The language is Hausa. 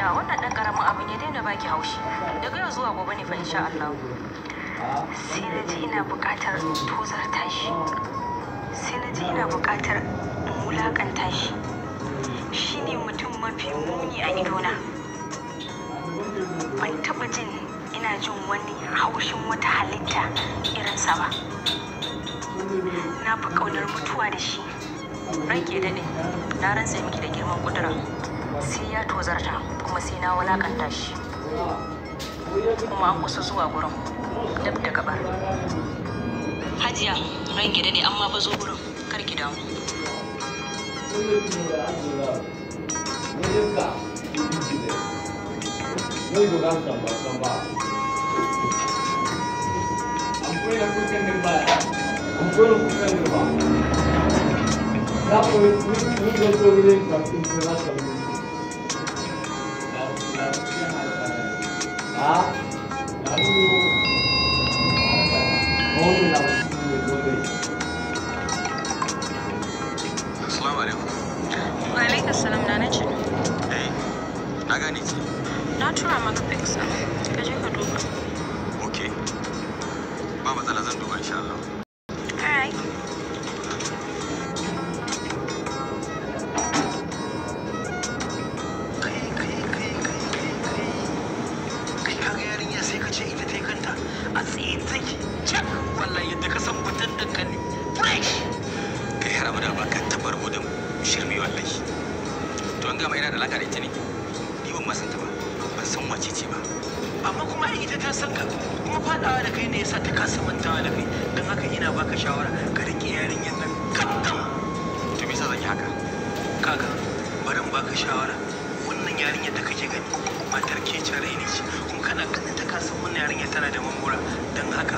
Hajiya wannan dan karamin abin ya daina baki haushi. Daga yau zuwa gobe ne fa insha Allah. Sai na ji ina buƙatar tozarta shi. Sai na ji ina buƙatar wulaƙanta shi. Shi ne mutum mafi muni a idona. Ban taɓa jin ina jin wani haushin wata halitta irinsa ba. Na fi ƙaunar mutuwa da shi. Ranke daɗe, na rantsa miki da girman ƙudura. Sai ya tozarta kuma sai na wulaƙanta shi. Kuma an kusa zuwa gurin dab da gabar. Hajiya, ranke daɗe amma fa zo gurin, kar ki damu. Assalamu alaikum. Wa alaikum salam, na ce. Na gane ki. Na tura maka pics ka je ka duba. Okay. Ba matsala zan duba insha Allah. Alright. Kai kaga yarinya sai ka ce ita ta kanta a tsaye take cak wallahi yadda ka san fitan dankali fresh. Kai har abada ba ka tabar mu da shirme wallahi. To an gama yana da alaka da ita ne? Ni ban ma san ta ba. Ban san wace ce ba. Amma kuma ita ta san ka kuma fadawa da kai ne yasa ta kasa mantawa da kai don haka ina baka shawara ka rike yarinyar nan kam. To me yasa zan yi haka? Kaga bari in baka shawara wannan yarinyar da kake gani matar ke ce rai ne ce kuma kana ganin ta kasan wannan yarinyar tana da mamura don haka